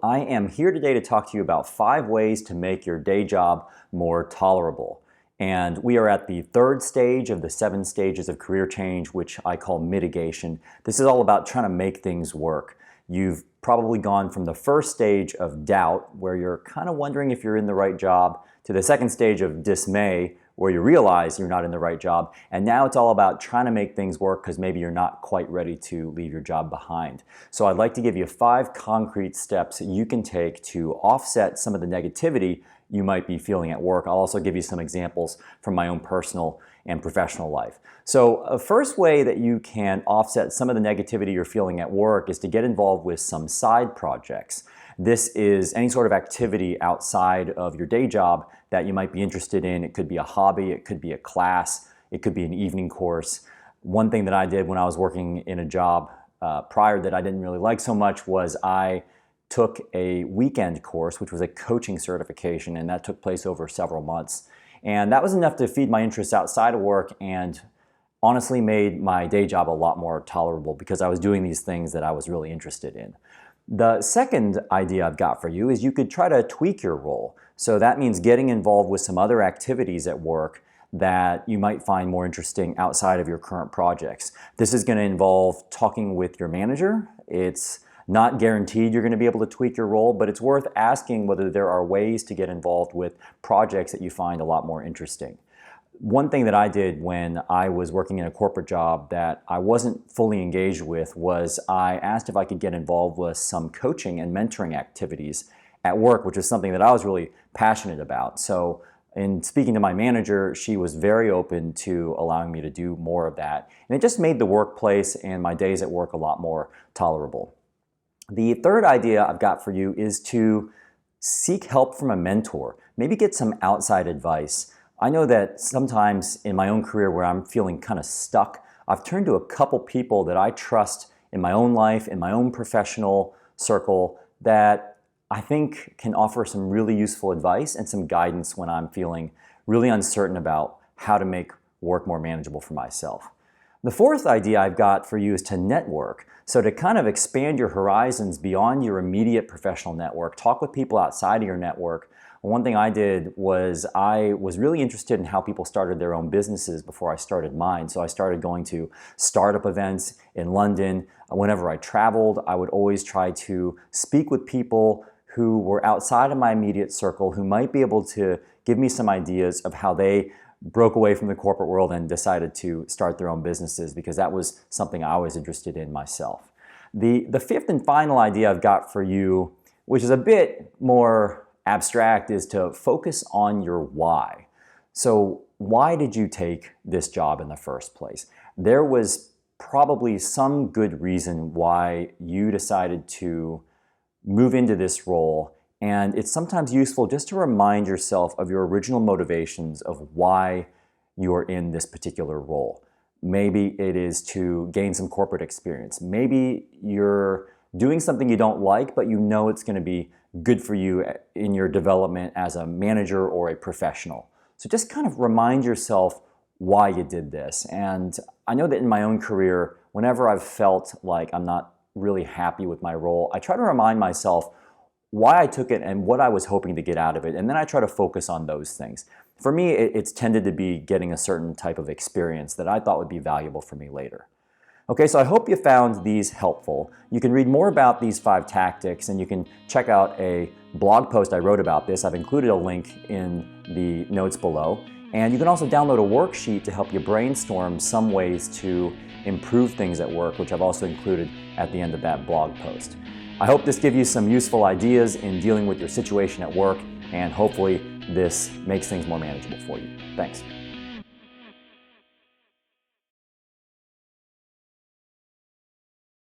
I am here today to talk to you about 5 ways to make your day job more tolerable. And we are at the 3rd stage of the 7 stages of career change, which I call mitigation. This is all about trying to make things work. You've probably gone from the 1st stage of doubt, where you're kind of wondering if you're in the right job, to the 2nd stage of dismay, where you realize you're not in the right job. And now it's all about trying to make things work because maybe you're not quite ready to leave your job behind. So I'd like to give you 5 concrete steps that you can take to offset some of the negativity you might be feeling at work. I'll also give you some examples from my own personal and professional life. So a first way that you can offset some of the negativity you're feeling at work is to get involved with some side projects. This is any sort of activity outside of your day job that you might be interested in. It could be a hobby, it could be a class, it could be an evening course. One thing that I did when I was working in a job prior that I didn't really like so much was I took a weekend course, which was a coaching certification, and that took place over several months. And that was enough to feed my interests outside of work and honestly made my day job a lot more tolerable because I was doing these things that I was really interested in. The second idea I've got for you is you could try to tweak your role. So that means getting involved with some other activities at work that you might find more interesting outside of your current projects. This is going to involve talking with your manager. It's not guaranteed you're going to be able to tweak your role, but it's worth asking whether there are ways to get involved with projects that you find a lot more interesting. One thing that I did when I was working in a corporate job that I wasn't fully engaged with was I asked if I could get involved with some coaching and mentoring activities at work, which is something that I was really passionate about. So in speaking to my manager, she was very open to allowing me to do more of that. And it just made the workplace and my days at work a lot more tolerable. The third idea I've got for you is to seek help from a mentor. Maybe get some outside advice. I know that sometimes in my own career where I'm feeling kind of stuck, I've turned to a couple people that I trust in my own life, in my own professional circle, that I think can offer some really useful advice and some guidance when I'm feeling really uncertain about how to make work more manageable for myself. The fourth idea I've got for you is to network. So to kind of expand your horizons beyond your immediate professional network, talk with people outside of your network. One thing I did was I was really interested in how people started their own businesses before I started mine. So I started going to startup events in London. Whenever I traveled, I would always try to speak with people who were outside of my immediate circle, who might be able to give me some ideas of how they broke away from the corporate world and decided to start their own businesses, because that was something I was interested in myself. The fifth and final idea I've got for you, which is a bit more abstract, is to focus on your why. So why did you take this job in the first place? There was probably some good reason why you decided to move into this role. And it's sometimes useful just to remind yourself of your original motivations of why you are in this particular role. Maybe it is to gain some corporate experience. Maybe you're doing something you don't like, but you know it's going to be good for you in your development as a manager or a professional. So just kind of remind yourself why you did this. And I know that in my own career, whenever I've felt like I'm not really happy with my role, I try to remind myself why I took it and what I was hoping to get out of it, and then I try to focus on those things. For me, it's tended to be getting a certain type of experience that I thought would be valuable for me later. Okay, so I hope you found these helpful. You can read more about these 5 tactics, and you can check out a blog post I wrote about this. I've included a link in the notes below. And you can also download a worksheet to help you brainstorm some ways to improve things at work, which I've also included at the end of that blog post. I hope this gives you some useful ideas in dealing with your situation at work, and hopefully this makes things more manageable for you. Thanks.